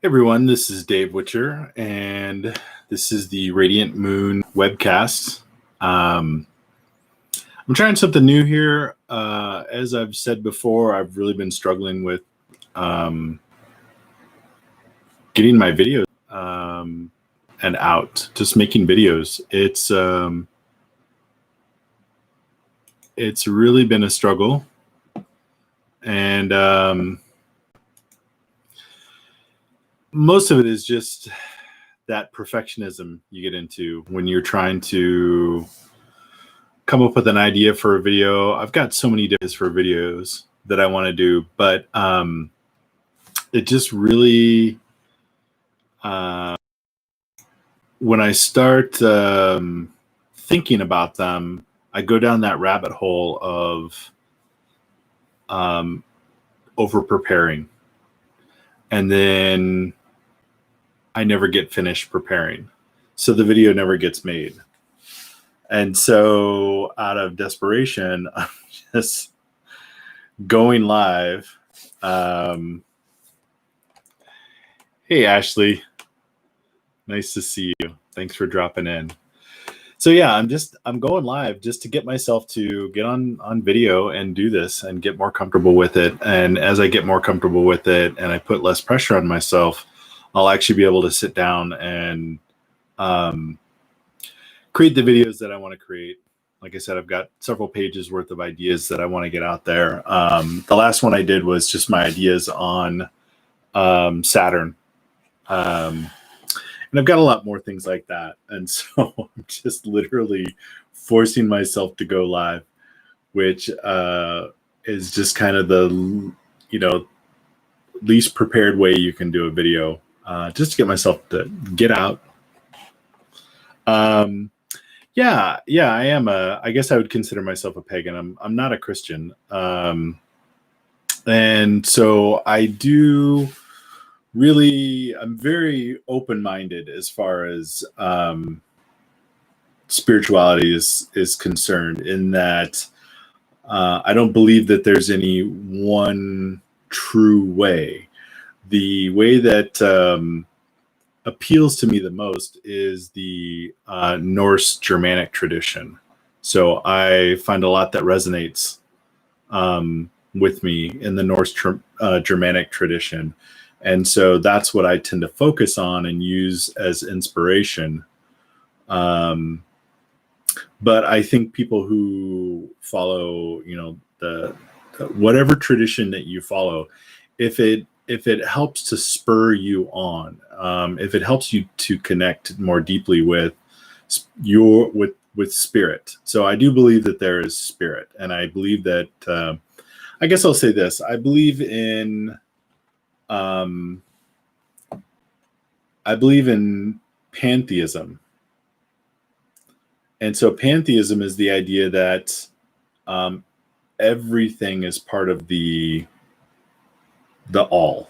Hey everyone, this is Dave Witcher, and this is the Radiant Moon webcast. I'm trying something new here. As I've said before, I've really been struggling with getting my videos and out, just making videos. It's really been a struggle, and most of it is just that perfectionism you get into when you're trying to come up with an idea for a video. I've got so many ideas for videos that I want to do, but it just really, when I start thinking about them, I go down that rabbit hole of over preparing, and then I never get finished preparing, so the video never gets made. And so out of desperation, I'm just going live. Hey, Ashley. Nice to see you. Thanks for dropping in. So yeah, I'm going live just to get myself to get on video and do this and get more comfortable with it. And as I get more comfortable with it and I put less pressure on myself, I'll actually be able to sit down and create the videos that I want to create. Like I said, I've got several pages worth of ideas that I want to get out there. The last one I did was just my ideas on Saturn. And I've got a lot more things like that. And so I'm just literally forcing myself to go live, which is just kind of the, least prepared way you can do a video, just to get myself to get out. Yeah, I am I guess I would consider myself a pagan. I'm not a Christian. And so I'm very open-minded as far as spirituality is concerned, in that I don't believe that there's any one true way. The way that appeals to me the most is the Norse Germanic tradition. So I find a lot that resonates with me in the Norse Germanic tradition. And so that's what I tend to focus on and use as inspiration. But I think people who follow, the whatever tradition that you follow, if it helps to spur you on, if it helps you to connect more deeply with spirit. So I do believe that there is spirit, and I believe that I guess I'll say this: I believe in pantheism. And so pantheism is the idea that everything is part of the all,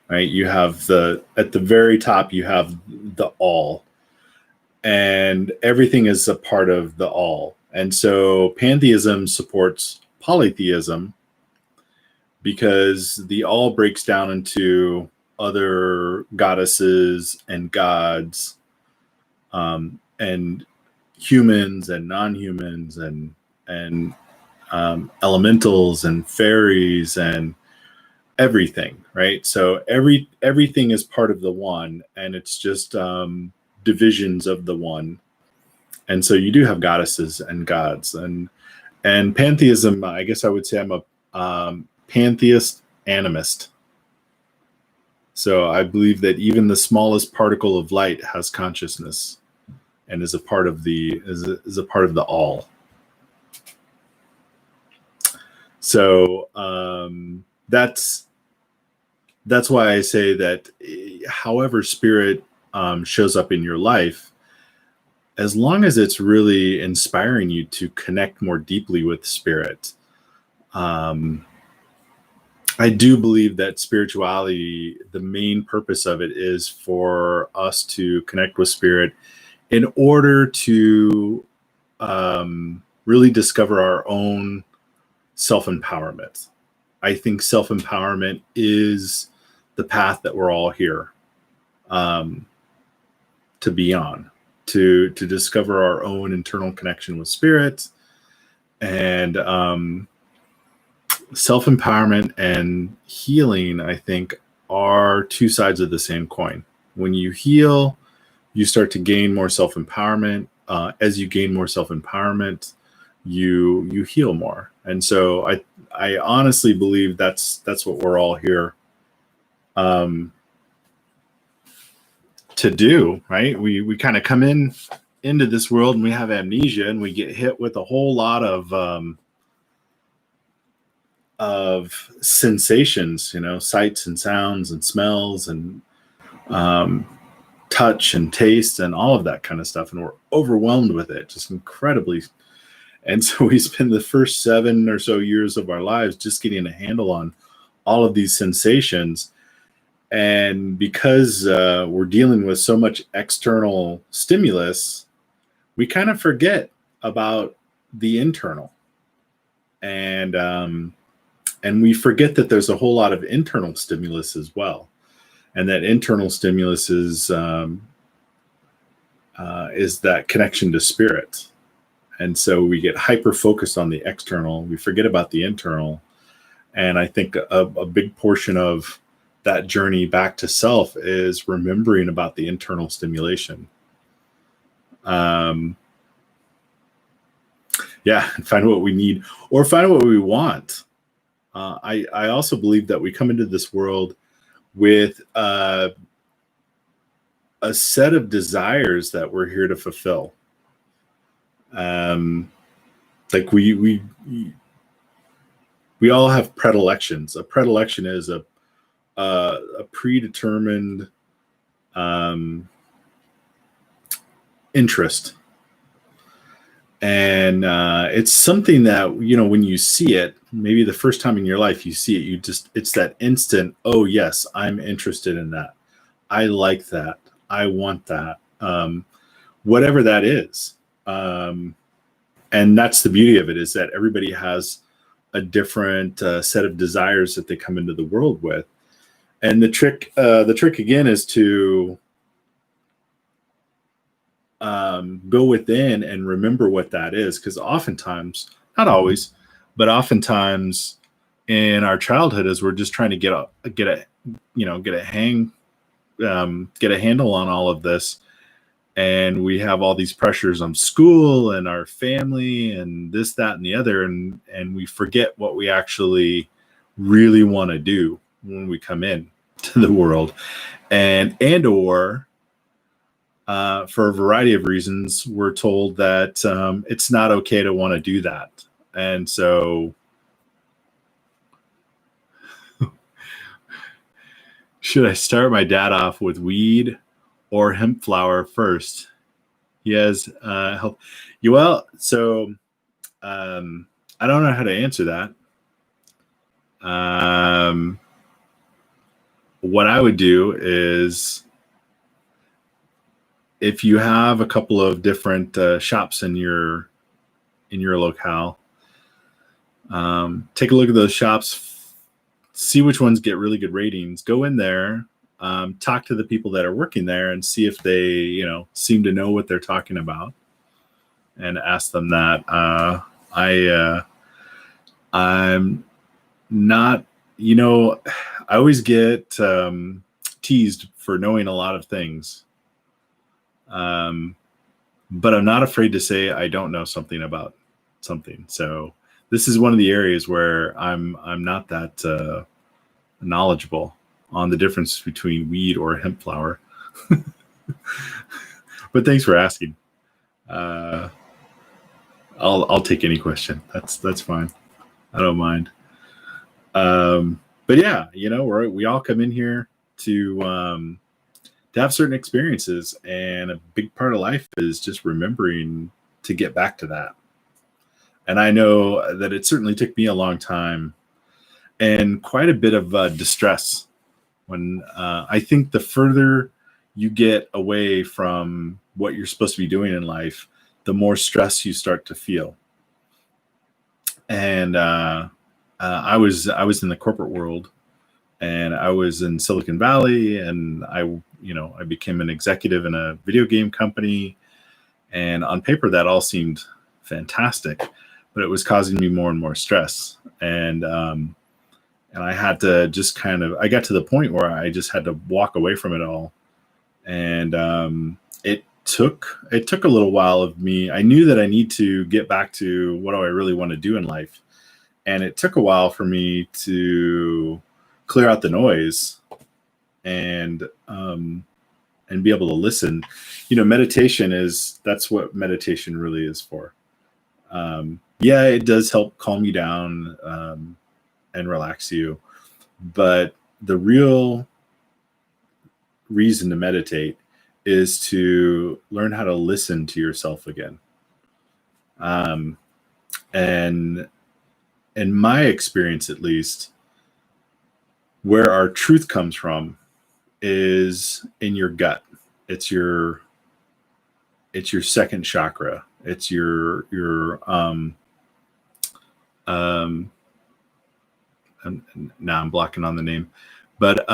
right? You have at the very top, you have the all, and everything is a part of the all. And so pantheism supports polytheism, because the all breaks down into other goddesses and gods, and humans and non-humans, and elementals and fairies and everything, right? So everything is part of the one, and it's just divisions of the one. And so you do have goddesses and gods, and pantheism, I guess I would say I'm a pantheist animist. So I believe that even the smallest particle of light has consciousness and is a part of the all. So that's why I say that however spirit shows up in your life, as long as it's really inspiring you to connect more deeply with spirit, I do believe that spirituality, the main purpose of it is for us to connect with spirit in order to really discover our own self-empowerment. I think self-empowerment is the path that we're all here to be on, to discover our own internal connection with spirit. And self-empowerment and healing, I think, are two sides of the same coin. When you heal, you start to gain more self-empowerment. As you gain more self-empowerment, you heal more. And so I honestly believe that's what we're all here to do, right? We kind of come into this world and we have amnesia, and we get hit with a whole lot of sensations, sights and sounds and smells and touch and taste and all of that kind of stuff. And we're overwhelmed with it, just incredibly. And so we spend the first 7 or so years of our lives just getting a handle on all of these sensations. And because we're dealing with so much external stimulus, we kind of forget about the internal. And we forget that there's a whole lot of internal stimulus as well. And that internal stimulus is that connection to spirit. And so we get hyper focused on the external. We forget about the internal. And I think a big portion of that journey back to self is remembering about the internal stimulation. And find what we need or find what we want. I also believe that we come into this world with a set of desires that we're here to fulfill. Like we all have predilections. A predilection is a predetermined interest. And it's something that, when you see it, maybe the first time in your life you see it, it's that instant, oh yes, I'm interested in that. I like that. I want that. Whatever that is. And that's the beauty of it, is that everybody has a different set of desires that they come into the world with. And the trick again is to go within and remember what that is, because oftentimes, not always, but oftentimes in our childhood, as we're just trying to get a handle on all of this, and we have all these pressures on school and our family and this, that, and the other, and we forget what we actually really want to do when we come in to the world, or for a variety of reasons, we're told that it's not okay to want to do that. And so should I start my dad off with weed or hemp flower first? He has help. Well, so I don't know how to answer that. What I would do is, if you have a couple of different shops in your locale, take a look at those shops, see which ones get really good ratings, go in there, talk to the people that are working there and see if they, seem to know what they're talking about, and ask them that. I'm not, I always get teased for knowing a lot of things. But I'm not afraid to say I don't know something about something. So this is one of the areas where I'm not that knowledgeable on the difference between weed or hemp flower. But thanks for asking. I'll take any question. That's fine. I don't mind. But yeah, we all come in here to have certain experiences, and a big part of life is just remembering to get back to that. And I know that it certainly took me a long time and quite a bit of distress when I think the further you get away from what you're supposed to be doing in life, the more stress you start to feel. And I was in the corporate world and I was in Silicon Valley, and I became an executive in a video game company, and on paper that all seemed fantastic, but it was causing me more and more stress, and I had to just I got to the point where I just had to walk away from it all, and it took a little while of me. I knew that I need to get back to what do I really want to do in life, and it took a while for me to clear out the noise and be able to listen. Meditation that's what meditation really is for. Yeah, it does help calm you down and relax you, but the real reason to meditate is to learn how to listen to yourself again. And in my experience, at least, where our truth comes from is in your gut. It's your second chakra. It's your now I'm blocking on the name, but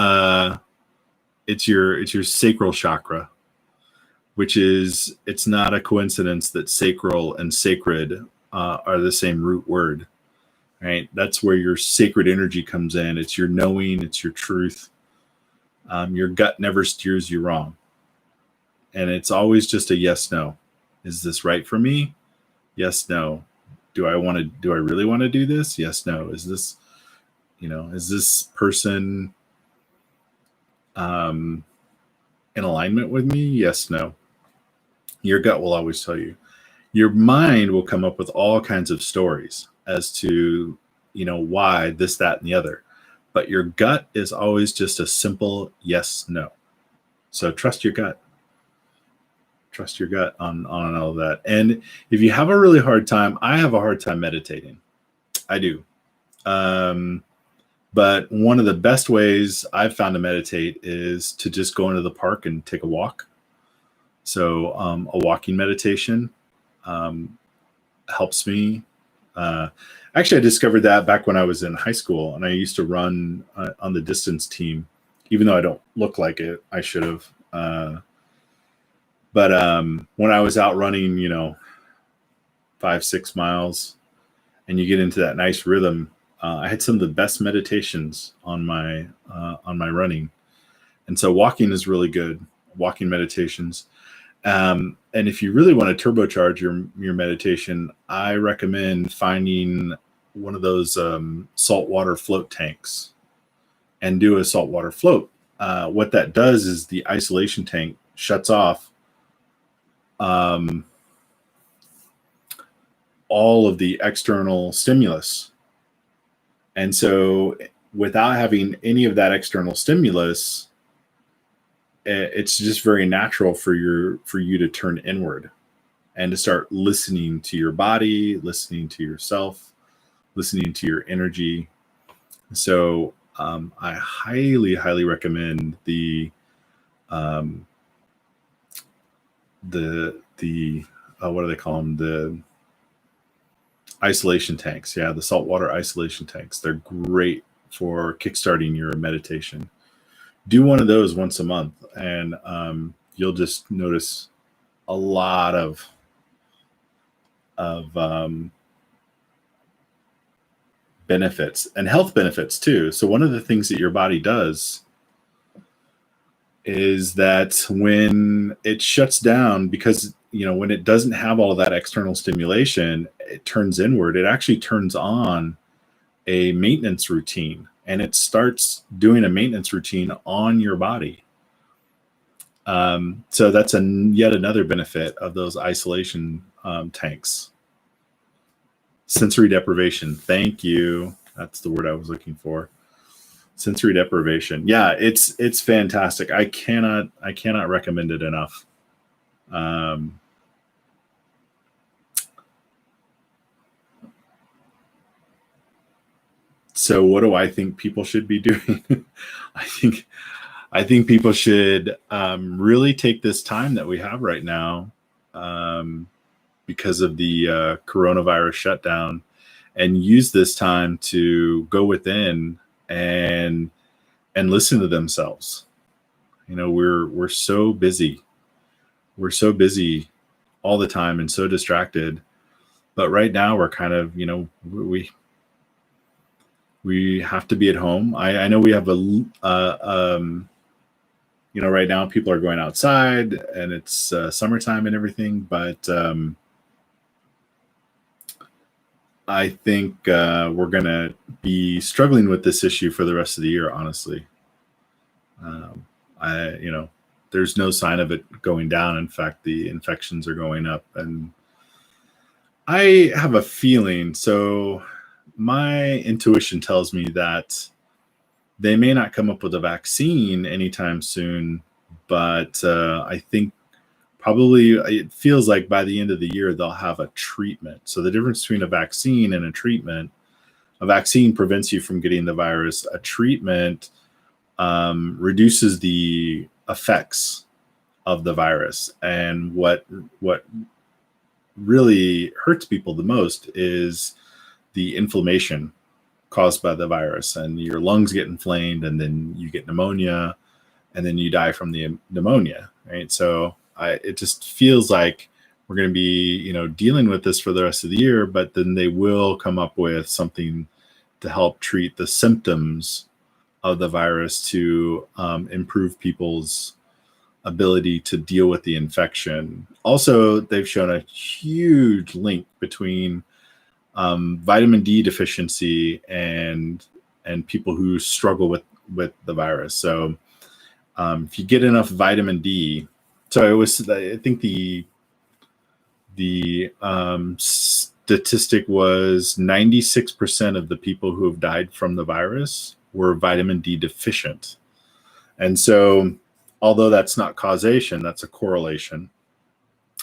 it's your sacral chakra, which is, it's not a coincidence that sacral and sacred are the same root word, right? That's where your sacred energy comes in. It's your knowing, it's your truth. Your gut never steers you wrong. And it's always just a yes, no. Is this right for me? Yes, no. Do I really want to do this? Yes, no. Is this person in alignment with me? Yes, no. Your gut will always tell you. Your mind will come up with all kinds of stories as to, why this, that, and the other. But your gut is always just a simple yes, no. So trust your gut. Trust your gut on all of that. And if you have a really hard time, I have a hard time meditating. I do. But one of the best ways I've found to meditate is to just go into the park and take a walk. So a walking meditation helps me. Actually, I discovered that back when I was in high school, and I used to run on the distance team, even though I don't look like it. I should have. But when I was out running, 5-6 miles, and you get into that nice rhythm, I had some of the best meditations on my running. And so walking is really good. Walking meditations. And if you really want to turbocharge your meditation, I recommend finding one of those saltwater float tanks and do a saltwater float. What that does is the isolation tank shuts off all of the external stimulus. And so without having any of that external stimulus, it's just very natural for you to turn inward and to start listening to your body, listening to yourself, listening to your energy. So I highly, highly recommend the what do they call them? The isolation tanks. Yeah, the saltwater isolation tanks. They're great for kickstarting your meditation. Do one of those once a month, and you'll just notice a lot of benefits and health benefits too. So one of the things that your body does is that when it shuts down, because when it doesn't have all of that external stimulation, it turns inward. It actually turns on a maintenance routine, and it starts doing a maintenance routine on your body. So that's yet another benefit of those isolation tanks. Sensory deprivation. Thank you. That's the word I was looking for. Sensory deprivation. Yeah, it's fantastic. I cannot recommend it enough. So what do I think people should be doing? I think people should really take this time that we have right now because of the coronavirus shutdown, and use this time to go within and and listen to themselves. We're so busy. We're so busy all the time and so distracted. But right now we're kind of, we have to be at home. I know we have right now people are going outside and it's summertime and everything, but I think we're going to be struggling with this issue for the rest of the year, honestly. There's no sign of it going down. In fact, the infections are going up. And I have a feeling, so my intuition tells me that they may not come up with a vaccine anytime soon, but I think probably it feels like by the end of the year, they'll have a treatment. So the difference between a vaccine and a treatment, a vaccine prevents you from getting the virus. A treatment reduces the effects of the virus. And what really hurts people the most is the inflammation caused by the virus, and your lungs get inflamed, and then you get pneumonia, and then you die from the pneumonia, right? So it just feels like we're going to be, dealing with this for the rest of the year, but then they will come up with something to help treat the symptoms of the virus to improve people's ability to deal with the infection. Also, they've shown a huge link between vitamin D deficiency and people who struggle with the virus. So if you get enough vitamin D, I think the statistic was 96% of the people who have died from the virus were vitamin D deficient. And so, although that's not causation, that's a correlation.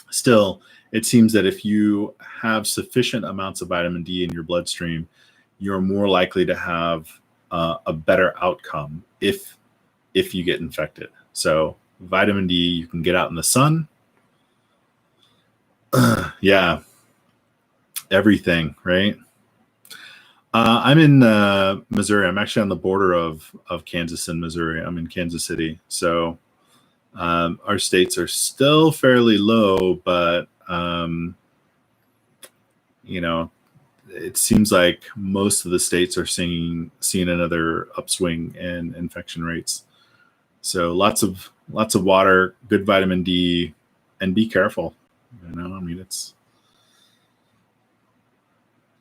Still, it seems that if you have sufficient amounts of vitamin D in your bloodstream, you're more likely to have a better outcome if you get infected. So vitamin D, you can get out in the sun. Yeah, everything, right? I'm in Missouri. I'm actually on the border of Kansas and Missouri. I'm in Kansas City. So our states are still fairly low, but it seems like most of the states are seeing another upswing in infection rates. So lots of water, good vitamin D, and be careful. It's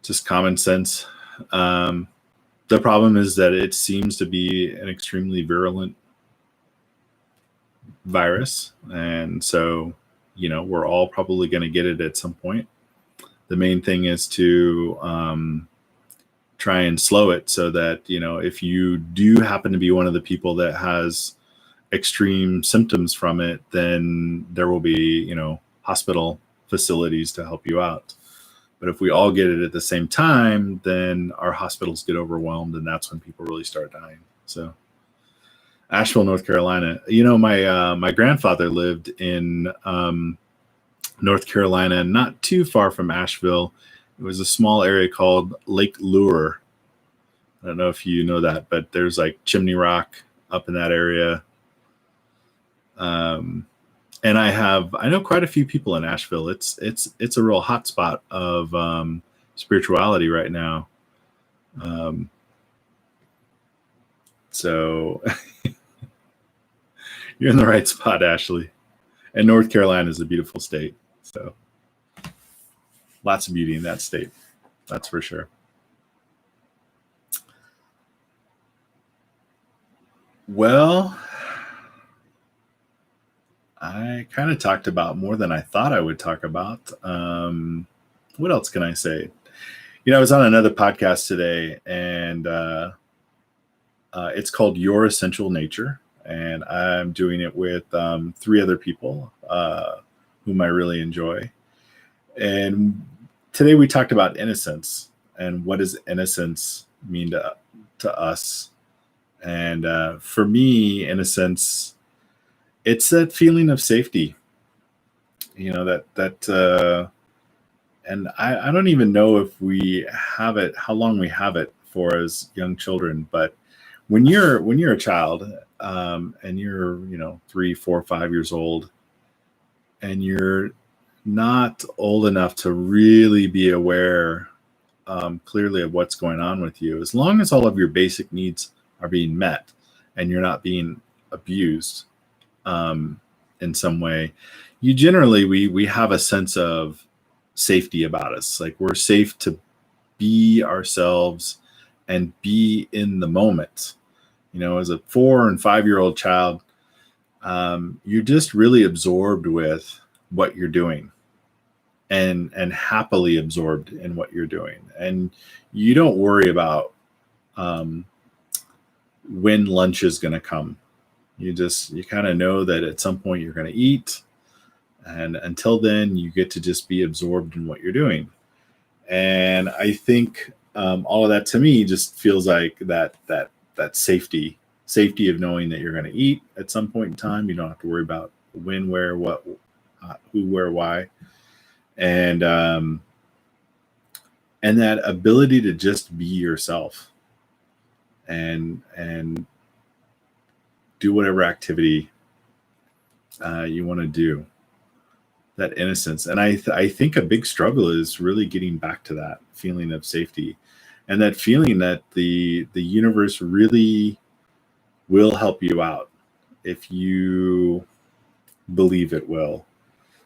just common sense. The problem is that it seems to be an extremely virulent virus, and so we're all probably going to get it at some point. The main thing is to try and slow it, so that if you do happen to be one of the people that has extreme symptoms from it, then there will be hospital facilities to help you out. But if we all get it at the same time, then our hospitals get overwhelmed, and that's when people really start dying. So Asheville, North Carolina. My grandfather lived in North Carolina, not too far from Asheville. It was a small area called Lake Lure. I don't know if you know that, but there's like Chimney Rock up in that area. And I know quite a few people in Asheville. It's a real hot spot of spirituality right now. So you're in the right spot, Ashley. And North Carolina is a beautiful state. So lots of beauty in that state. That's for sure. Well, I kind of talked about more than I thought I would talk about. What else can I say? I was on another podcast today, and it's called Your Essential Nature, and I'm doing it with 3 other people whom I really enjoy. And today we talked about innocence, and what does innocence mean to us? And for me, innocence, it's that feeling of safety, and I don't even know if we have it, how long we have it for as young children, but when you're a child, and you're 3, 4, 5 years old, and you're not old enough to really be aware clearly of what's going on with you, as long as all of your basic needs are being met and you're not being abused in some way, you generally we have a sense of safety about us. Like, we're safe to be ourselves and be in the moment. As a 4 and 5-year-old child, you're just really absorbed with what you're doing, and happily absorbed in what you're doing, and you don't worry about when lunch is going to come. You kind of know that at some point you're going to eat, and until then you get to just be absorbed in what you're doing. And I think all of that to me just feels like that safety of knowing that you're going to eat at some point in time. You don't have to worry about when, where, what, who, where, why, and that ability to just be yourself and do whatever activity you want to do. That innocence. And I think a big struggle is really getting back to that feeling of safety, and that feeling that the universe really will help you out if you believe it will.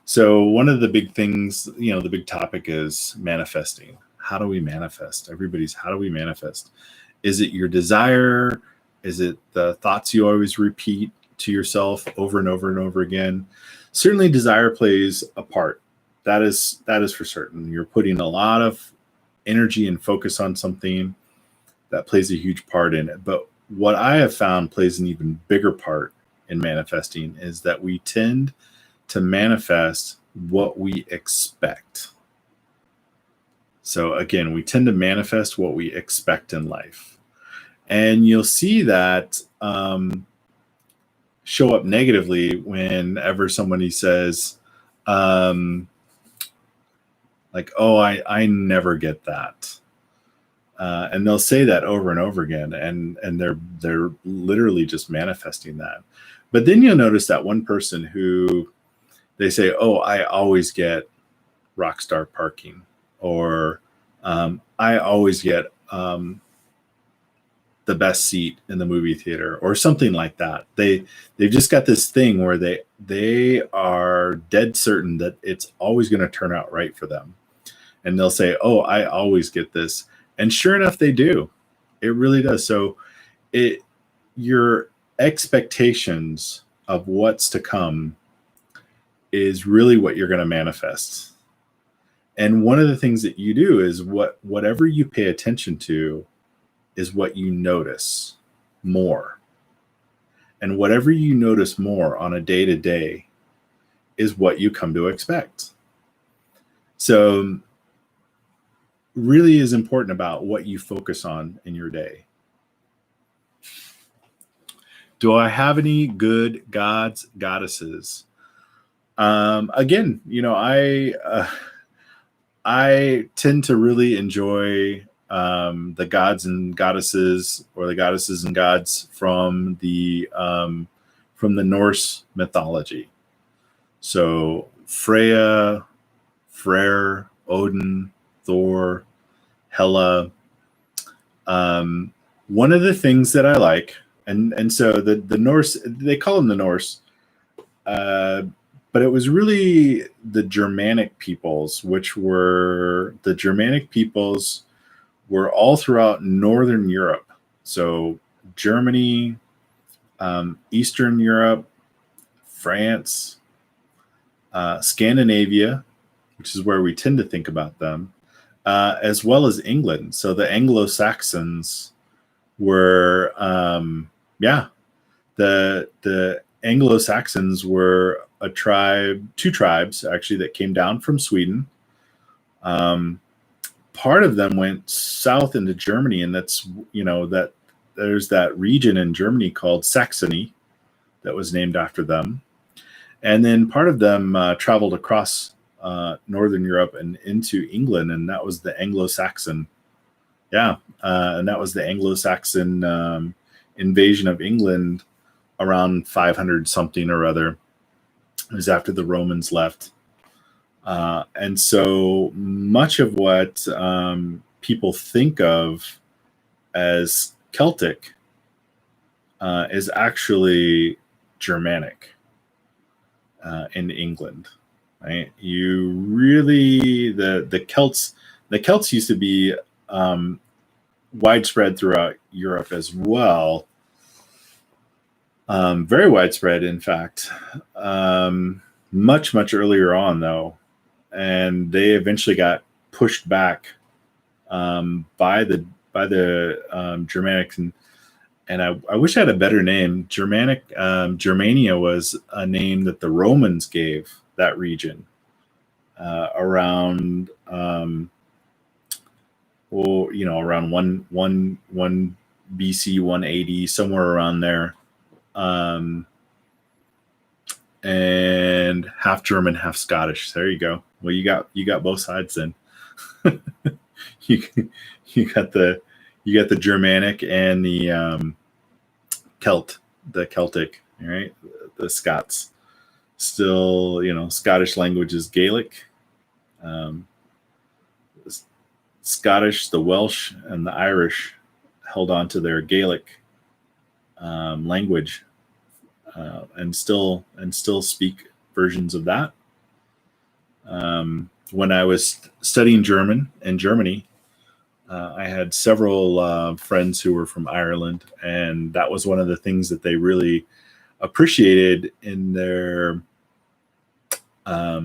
So one of the big things, the big topic is manifesting. How do we manifest? How do we manifest? Is it your desire? Is it the thoughts you always repeat to yourself over and over and over again? Certainly desire plays a part. That is for certain. You're putting a lot of energy and focus on something. That plays a huge part in it. But what I have found plays an even bigger part in manifesting is that we tend to manifest what we expect. So again, we tend to manifest what we expect in life. And you'll see that show up negatively whenever somebody says, like, oh, I never get that. And they'll say that over and over again, and they're literally just manifesting that. But then you'll notice that one person who they say, oh, I always get rock star parking, or I always get the best seat in the movie theater, or something like that. They've just got this thing where they are dead certain that it's always going to turn out right for them. And they'll say, oh, I always get this. And sure enough, they do. It really does. So your expectations of what's to come is really what you're going to manifest. And one of the things that you do is whatever you pay attention to is what you notice more. And whatever you notice more on a day-to-day is what you come to expect. So really is important about what you focus on in your day. Do I have any good gods, goddesses? Again, I tend to really enjoy the gods and goddesses, or the goddesses and gods from the Norse mythology. So Freya, Freyr, Odin, Thor, Hela. One of the things that I like, and so the Norse, they call them the Norse, but it was really the Germanic peoples, the Germanic peoples were all throughout Northern Europe. So Germany, Eastern Europe, France, Scandinavia, which is where we tend to think about them, as well as England. So the Anglo-Saxons were, the Anglo-Saxons were two tribes actually that came down from Sweden. Part of them went south into Germany, and that's, that there's that region in Germany called Saxony that was named after them. And then part of them traveled across Northern Europe and into England, and that was the Anglo-Saxon. And that was the Anglo-Saxon invasion of England around 500 something or other. It was after the Romans left. And so much of what people think of as Celtic is actually Germanic in England. Right? You really the Celts used to be widespread throughout Europe as well. Very widespread, in fact. Much earlier on, though, and they eventually got pushed back by the Germanics, and I wish I had a better name. Germania was a name that the Romans gave that region around around one BC 180, somewhere around there, and half German, half Scottish. There you go. Well, you got both sides then. you got the Germanic and the Celtic, right? The Scots. Still, Scottish language is Gaelic. Scottish, the Welsh, and the Irish held on to their Gaelic language and still speak versions of that. When I was studying German in Germany, I had several friends who were from Ireland, and that was one of the things that they really appreciated in their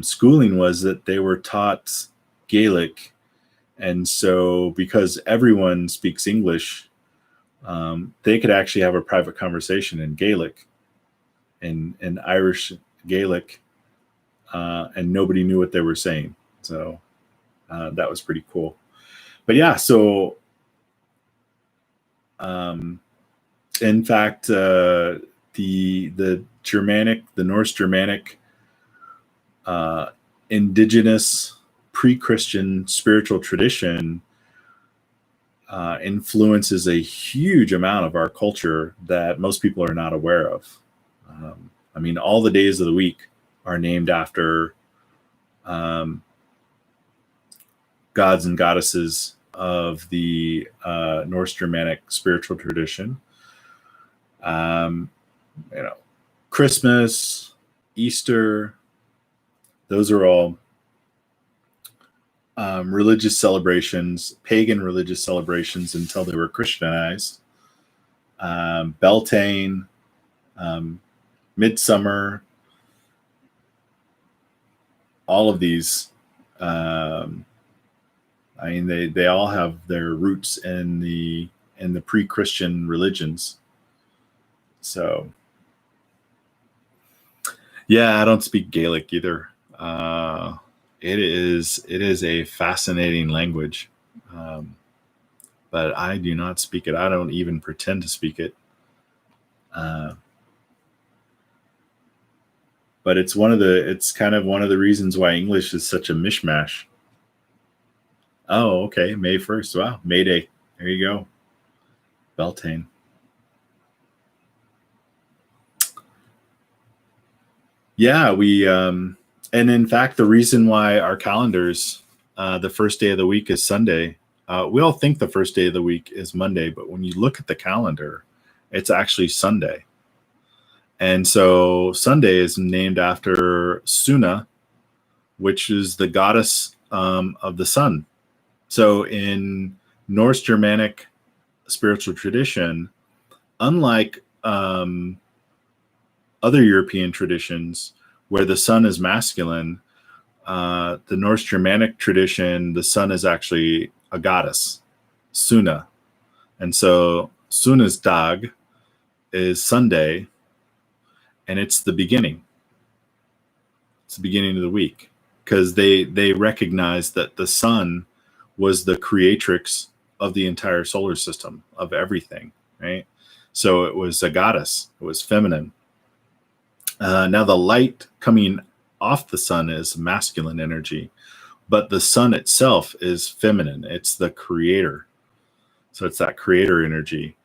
schooling, was that they were taught Gaelic. And so because everyone speaks English, they could actually have a private conversation in Gaelic, in Irish Gaelic, and nobody knew what they were saying. So that was pretty cool. But yeah, so in fact, the Norse Germanic indigenous pre-Christian spiritual tradition influences a huge amount of our culture that most people are not aware of. I mean, all the days of the week are named after gods and goddesses of the Norse Germanic spiritual tradition. Christmas, Easter, those are all religious celebrations, pagan religious celebrations until they were Christianized. Beltane, Midsummer, all of these. They all have their roots in the pre-Christian religions. So, yeah, I don't speak Gaelic either. It is a fascinating language, but I do not speak it. I don't even pretend to speak it. But it's kind of one of the reasons why English is such a mishmash. Oh, okay, May 1st. Wow, May Day. There you go. Beltane. Yeah, and in fact, the reason why our calendars, the first day of the week is Sunday. We all think the first day of the week is Monday, but when you look at the calendar, it's actually Sunday. And so Sunday is named after Suna, which is the goddess of the sun. So in Norse Germanic spiritual tradition, unlike other European traditions where the sun is masculine, the Norse Germanic tradition, the sun is actually a goddess, Suna. And so Suna's dag is Sunday, and it's the beginning. It's the beginning of the week, because they recognize that the sun was the creatrix of the entire solar system, of everything, right? So it was a goddess. It was feminine. Now the light coming off the sun is masculine energy, but the sun itself is feminine. It's the creator. So it's that creator energy.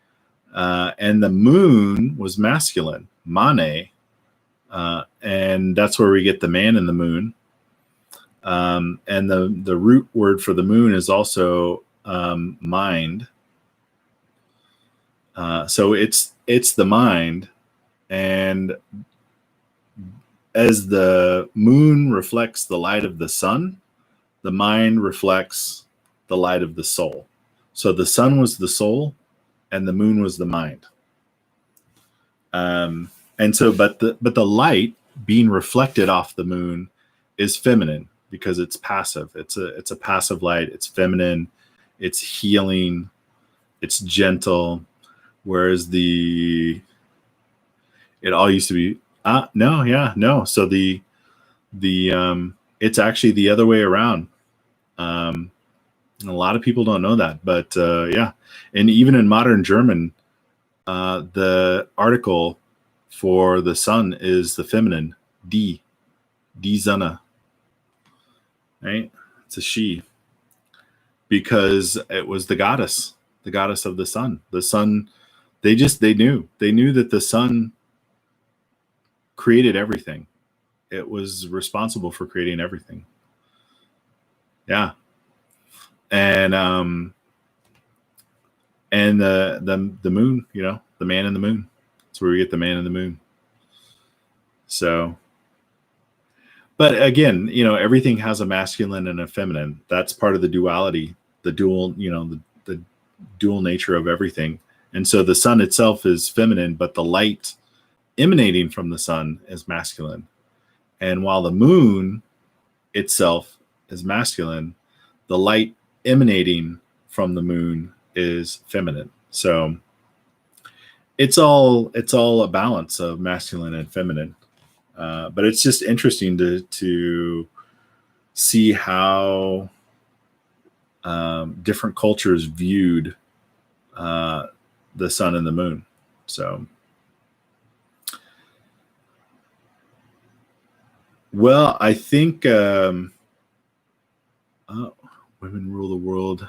And the moon was masculine, Mane, and that's where we get the man in the moon. And the root word for the moon is also mind. So it's the mind, and as the moon reflects the light of the sun, the mind reflects the light of the soul. So the sun was the soul, and the moon was the mind. And so, but the light being reflected off the moon is feminine because it's passive. It's a passive light. It's feminine. It's healing. It's gentle. Whereas it all used to be no. So it's actually the other way around. And a lot of people don't know that, but yeah. And even in modern German, the article for the sun is the feminine, die Sonne, right? It's a she, because it was the goddess of the sun. The sun, they knew that the sun created everything. It was responsible for creating everything. Yeah. And the moon, the man in the moon. That's where we get the man in the moon. So, but again, everything has a masculine and a feminine. That's part of the duality, the dual, the dual nature of everything. And so the sun itself is feminine, but the light emanating from the sun is masculine. And while the moon itself is masculine, the light emanating from the moon is feminine. So it's all a balance of masculine and feminine. But it's just interesting to see how different cultures viewed the sun and the moon. So, well, I think women rule the world.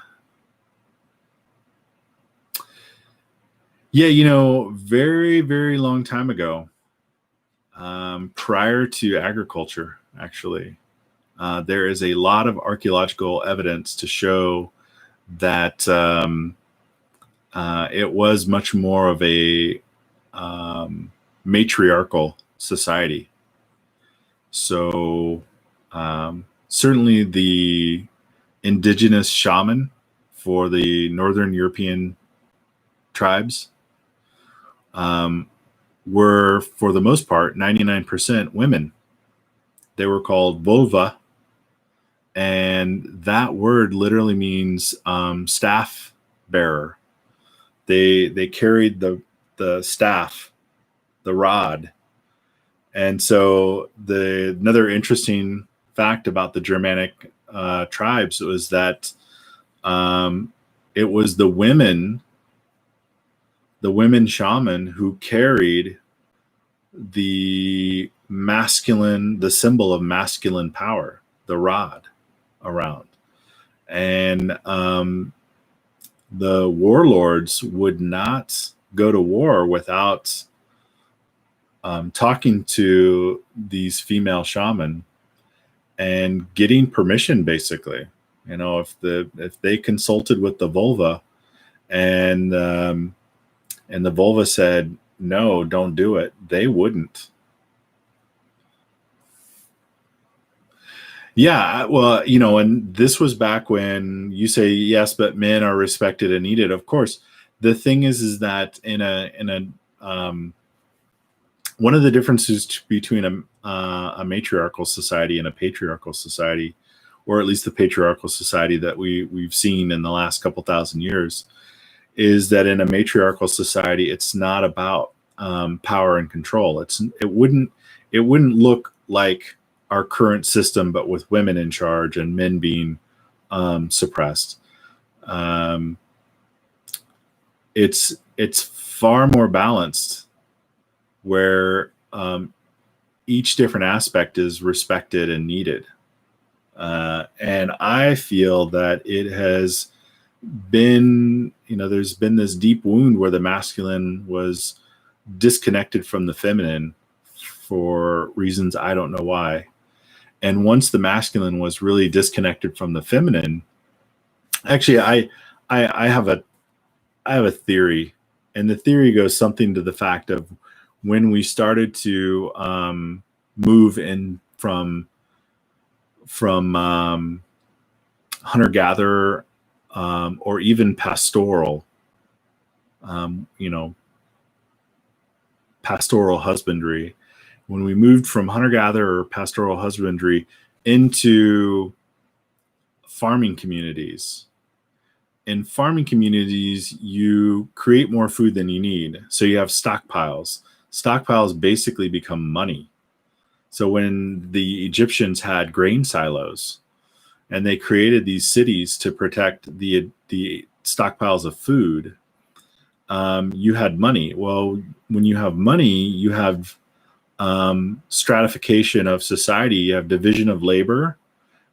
Yeah, very, very long time ago, prior to agriculture, actually, there is a lot of archaeological evidence to show that it was much more of a matriarchal society. So certainly the indigenous shaman for the Northern European tribes were, for the most part, 99% women. They were called vulva, and that word literally means staff bearer. They carried the staff, the rod. And so another interesting fact about the Germanic tribes was that it was the women shaman who carried the symbol of masculine power, the rod, around. And the warlords would not go to war without talking to these female shaman and getting permission, basically. If they consulted with the vulva and the vulva said, no, don't do it, they wouldn't. Yeah, well, and this was back when you say, yes, but men are respected and needed. Of course, the thing is that in a one of the differences between a matriarchal society and a patriarchal society, or at least the patriarchal society that we've seen in the last couple thousand years, is that in a matriarchal society, it's not about power and control. It wouldn't look like our current system, but with women in charge and men being suppressed. It's far more balanced, where each different aspect is respected and needed. And I feel that it has been, there's been this deep wound where the masculine was disconnected from the feminine for reasons I don't know why. And once the masculine was really disconnected from the feminine, actually, I have a theory, and the theory goes something to the fact of when we started to move in from hunter-gatherer or even pastoral, pastoral husbandry. When we moved from hunter-gatherer or pastoral husbandry into farming communities, in farming communities, you create more food than you need. So you have stockpiles. Stockpiles basically become money. So when the Egyptians had grain silos and they created these cities to protect the stockpiles of food, you had money. Well, when you have money, you have stratification of society. You have division of labor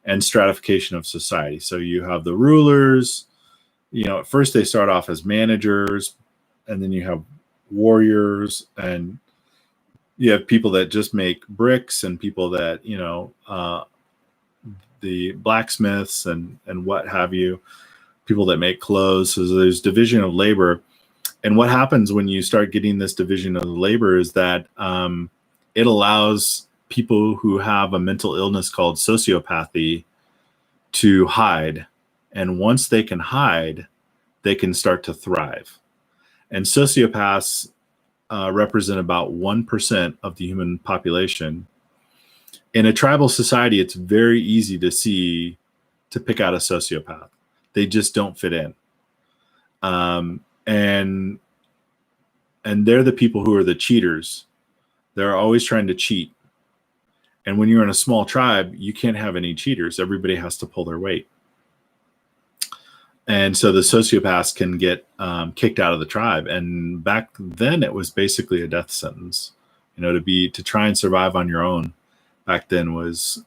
and stratification of society. So you have the rulers. At first they start off as managers, and then you have warriors, and you have people that just make bricks, and people that, the blacksmiths and what have you, people that make clothes. So there's division of labor. And what happens when you start getting this division of labor is that it allows people who have a mental illness called sociopathy to hide. And once they can hide, they can start to thrive. And sociopaths represent about 1% of the human population. In a tribal society, it's very easy to pick out a sociopath. They just don't fit in. And they're the people who are the cheaters. They're always trying to cheat. And when you're in a small tribe, you can't have any cheaters. Everybody has to pull their weight. And so the sociopaths can get kicked out of the tribe. And back then, it was basically a death sentence. To try and survive on your own back then was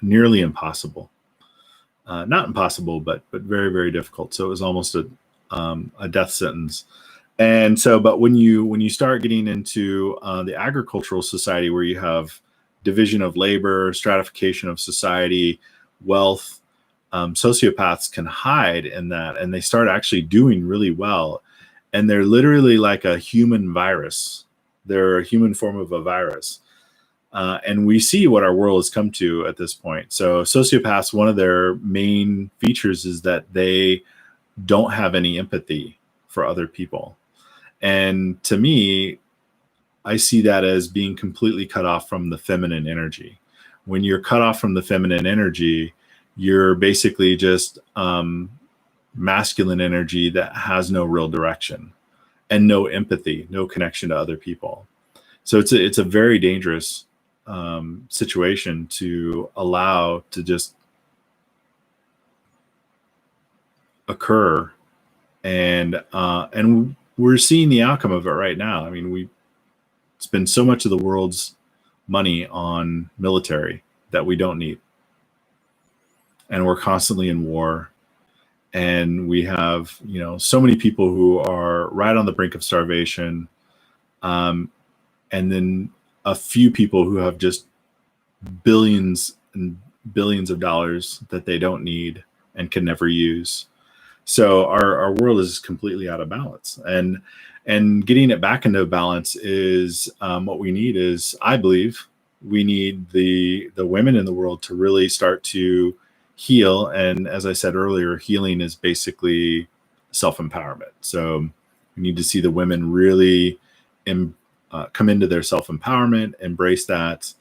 nearly impossible. Not impossible, but very, very difficult. So it was almost a death sentence. And so, but when you start getting into the agricultural society, where you have division of labor, stratification of society, wealth, sociopaths can hide in that, and they start actually doing really well. And they're literally like a human virus. They're a human form of a virus. And we see what our world has come to at this point. So sociopaths, one of their main features is that they don't have any empathy for other people. And to me, I see that as being completely cut off from the feminine energy. When you're cut off from the feminine energy, you're basically just masculine energy that has no real direction and no empathy, no connection to other people. So it's a very dangerous situation to allow to just occur, and we're seeing the outcome of it right now. I mean, we spend so much of the world's money on military that we don't need, and we're constantly in war, and we have so many people who are right on the brink of starvation, and then a few people who have just billions and billions of dollars that they don't need and can never use. So our world is completely out of balance, and getting it back into balance is what we need. Is, I believe, we need the women in the world to really start to heal. And as I said earlier, healing is basically self-empowerment. So we need to see the women really come into their self-empowerment, embrace that,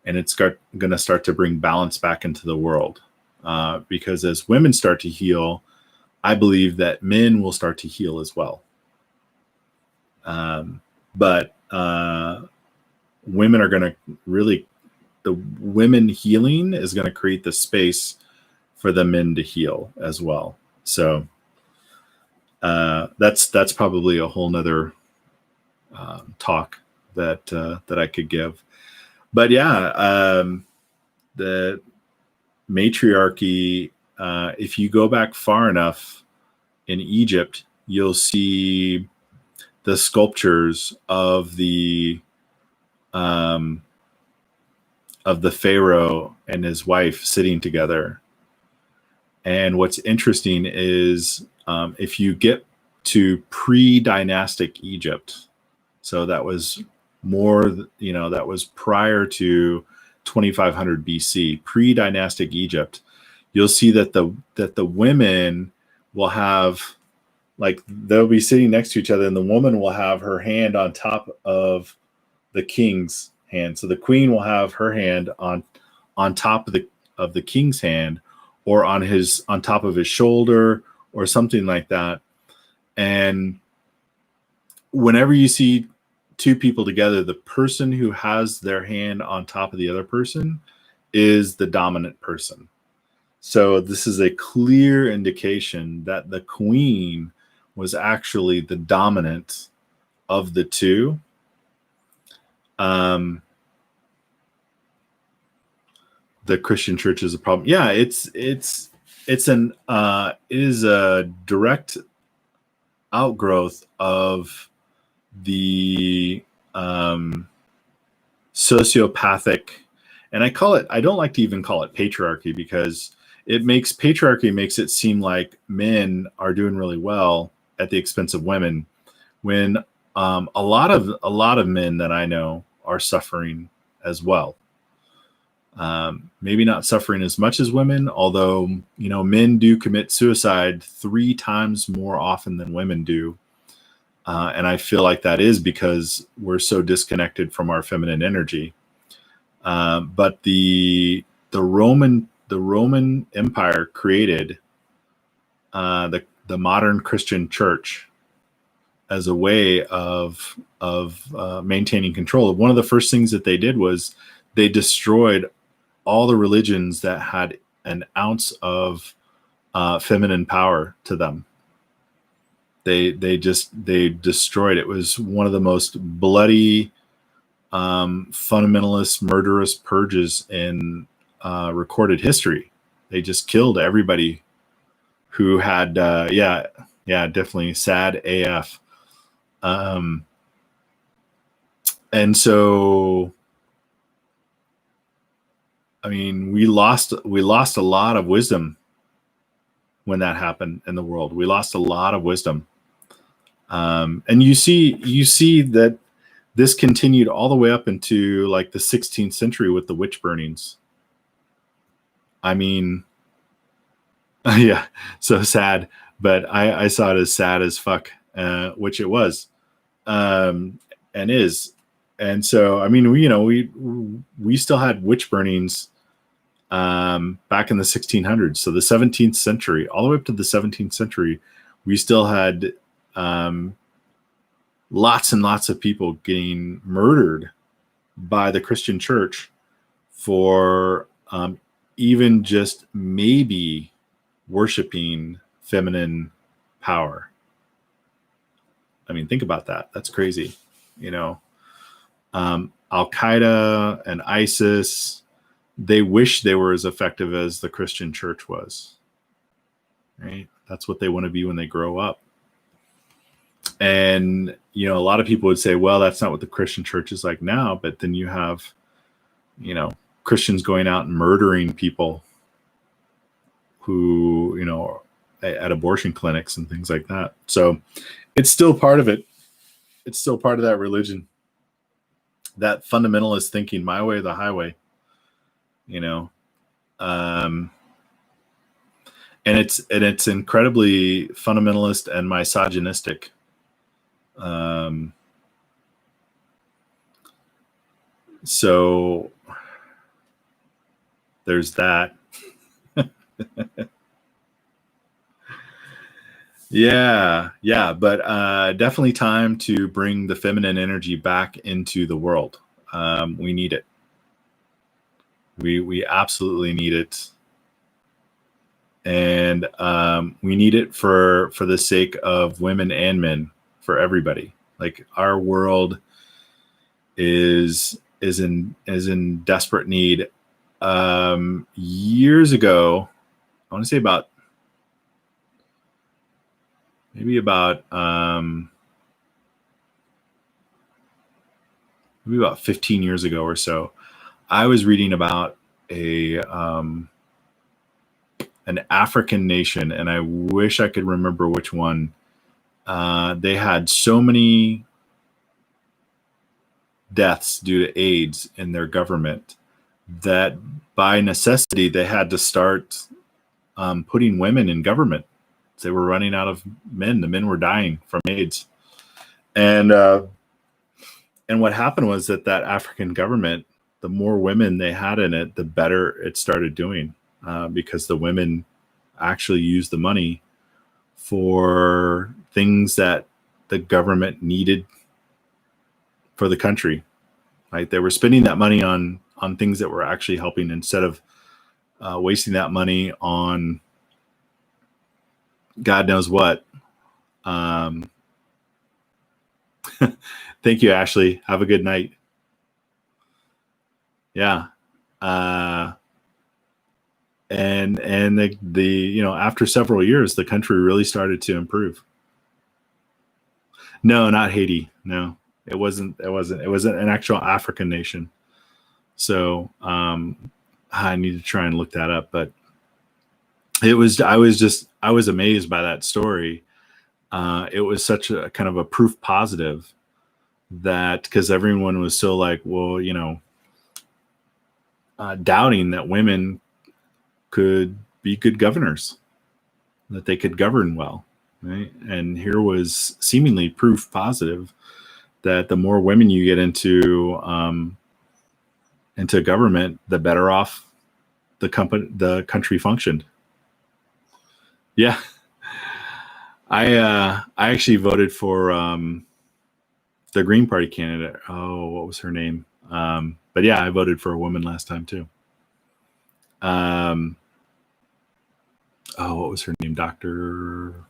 and it's going to start to bring balance back into the world. Because as women start to heal, I believe that men will start to heal as well. But women are going to really, the women healing is going to create the space for the men to heal as well. So that's probably a whole nother talk that I could give. But yeah, the matriarchy, if you go back far enough, in Egypt, you'll see the sculptures of the Pharaoh and his wife sitting together. And what's interesting is if you get to pre-dynastic Egypt, so that was more, that was prior to 2500 BC, pre-dynastic Egypt, you'll see that the women will have, like, they'll be sitting next to each other, and the woman will have her hand on top of the king's hand. So the queen will have her hand on top of the king's hand, or on top of his shoulder, or something like that. And whenever you see two people together, the person who has their hand on top of the other person is the dominant person. So this is a clear indication that the queen was actually the dominant of the two. The Christian church is a problem. Yeah, it is a direct outgrowth of the sociopathic, and I don't like to even call it patriarchy, because patriarchy makes it seem like men are doing really well at the expense of women, when a lot of men that I know are suffering as well. Maybe not suffering as much as women, although, men do commit suicide 3 times more often than women do. And I feel like that is because we're so disconnected from our feminine energy. But the Roman Empire created the modern Christian church as a way of maintaining control. One of the first things that they did was they destroyed all the religions that had an ounce of feminine power to them. They destroyed. It was one of the most bloody, fundamentalist, murderous purges in recorded history. They just killed everybody who had, definitely sad AF. And so, I mean, we lost a lot of wisdom when that happened in the world. We lost a lot of wisdom. And you see that this continued all the way up into like the 16th century with the witch burnings. I mean, yeah, so sad, but I saw it as sad as fuck, which it was, and is. And so, I mean, we still had witch burnings back in the 1600s. So the 17th century, all the way up to the 17th century, we still had lots and lots of people getting murdered by the Christian church for even just maybe worshiping feminine power. I mean, think about that. That's crazy. Al-Qaeda and ISIS, they wish they were as effective as the Christian church was, right? That's what they want to be when they grow up. And, a lot of people would say, well, that's not what the Christian church is like now. But then you have, Christians going out and murdering people who, at abortion clinics and things like that. So it's still part of it. It's still part of that religion, that fundamentalist thinking, my way or the highway, and it's incredibly fundamentalist and misogynistic. So there's that. Yeah, but definitely time to bring the feminine energy back into the world. We need it. We absolutely need it. And we need it for the sake of women and men, for everybody. Like, our world is in desperate need. Years ago, I want to say about maybe about 15 years ago or so, I was reading about an African nation, and I wish I could remember which one. They had so many deaths due to AIDS in their government that by necessity they had to start putting women in government. They were running out of men. The men were dying from AIDS. And what happened was that African government, the more women they had in it, the better it started doing, because the women actually used the money for things that the government needed for the country. Right? They were spending that money on things that were actually helping, instead of wasting that money on God knows what. Thank you, Ashley. Have a good night. Yeah. And the after several years, the country really started to improve. No, not Haiti. No, it wasn't. It was an actual African nation. So I need to try and look that up, but I was amazed by that story. It was such a kind of a proof positive, that because everyone was so like, well, doubting that women could be good governors, that they could govern well, right? And here was seemingly proof positive that the more women you get into government, the better off the country functioned. Yeah. I actually voted for the Green Party candidate. Oh, what was her name? But yeah, I voted for a woman last time too. What was her name? Dr.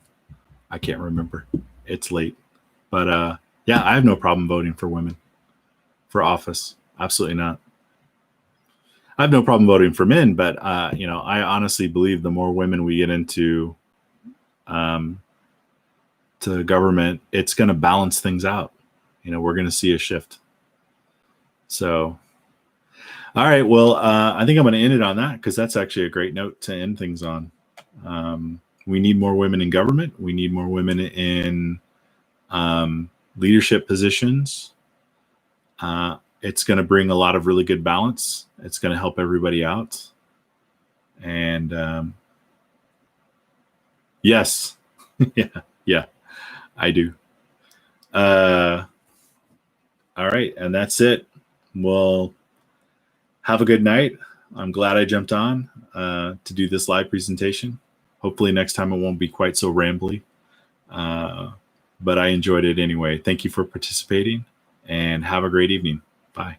I can't remember. It's late. But yeah, I have no problem voting for women for office. Absolutely not. I have no problem voting for men, but I honestly believe the more women we get into to government, it's going to balance things out. We're going to see a shift. So, all right. Well, I think I'm going to end it on that, because that's actually a great note to end things on. We need more women in government. We need more women in leadership positions. It's going to bring a lot of really good balance. It's going to help everybody out. And yes, yeah, I do. All right, and that's it. Well, have a good night. I'm glad I jumped on to do this live presentation. Hopefully next time it won't be quite so rambly. But I enjoyed it anyway. Thank you for participating, and have a great evening. Bye.